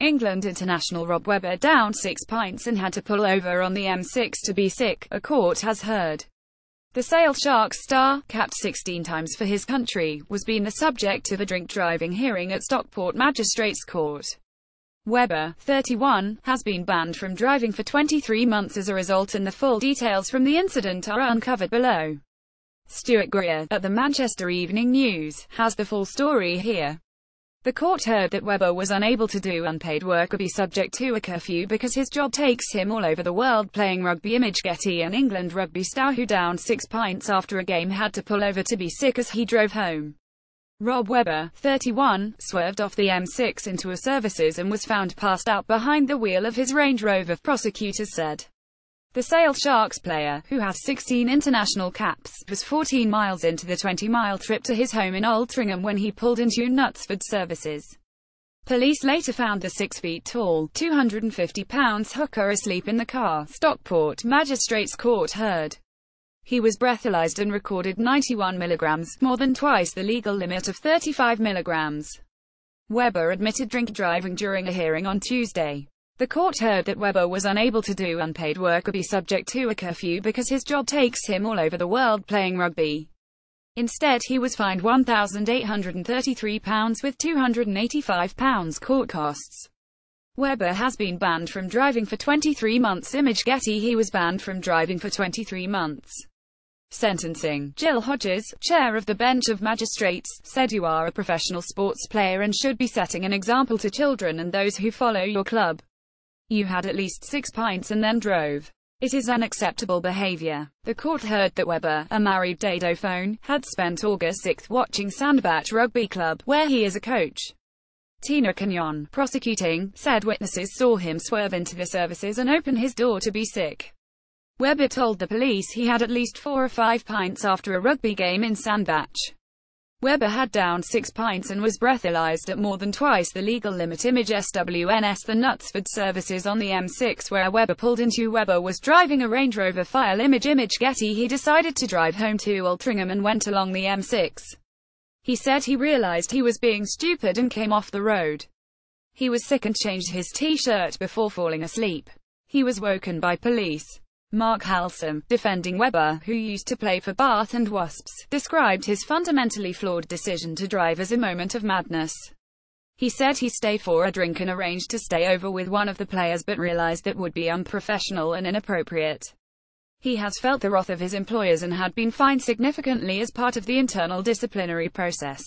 England international Rob Webber downed 6 pints and had to pull over on the M6 to be sick, a court has heard. The Sale Sharks star, capped 16 times for his country, was being the subject of a drink-driving hearing at Stockport Magistrates Court. Webber, 31, has been banned from driving for 23 months as a result, and the full details from the incident are uncovered below. Stuart Greer, at the Manchester Evening News, has the full story here. The court heard that Webber was unable to do unpaid work or be subject to a curfew because his job takes him all over the world playing rugby. Image Getty. An England rugby star who downed 6 pints after a game had to pull over to be sick as he drove home. Rob Webber, 31, swerved off the M6 into a services and was found passed out behind the wheel of his Range Rover, prosecutors said. The Sale Sharks player, who has 16 international caps, was 14 miles into the 20-mile trip to his home in Altrincham when he pulled into Knutsford services. Police later found the 6-foot-tall, 250-pound hooker asleep in the car, Stockport Magistrates Court heard. He was breathalyzed and recorded 91 milligrams, more than twice the legal limit of 35 milligrams. Webber admitted drink driving during a hearing on Tuesday. The court heard that Webber was unable to do unpaid work or be subject to a curfew because his job takes him all over the world playing rugby. Instead, he was fined £1,833 with £285 court costs. Webber has been banned from driving for 23 months. Image Getty. He was banned from driving for 23 months. Sentencing. Jill Hodges, chair of the bench of magistrates, said, "You are a professional sports player and should be setting an example to children and those who follow your club. You had at least 6 pints and then drove. It is unacceptable behavior." The court heard that Webber, a married Dadophone, had spent August 6 watching Sandbach Rugby Club, where he is a coach. Tina Kenyon, prosecuting, said witnesses saw him swerve into the services and open his door to be sick. Webber told the police he had at least 4 or 5 pints after a rugby game in Sandbach. Webber had downed 6 pints and was breathalyzed at more than twice the legal limit. Image SWNS. The Knutsford services on the M6 where Webber pulled into. Webber was driving a Range Rover file. Image Getty. He decided to drive home to Altrincham and went along the M6. He said he realized he was being stupid and came off the road. He was sick and changed his t-shirt before falling asleep. He was woken by police. Mark Halsam, defending Webber, who used to play for Bath and Wasps, described his fundamentally flawed decision to drive as a moment of madness. He said he stayed for a drink and arranged to stay over with one of the players but realized that would be unprofessional and inappropriate. He has felt the wrath of his employers and had been fined significantly as part of the internal disciplinary process.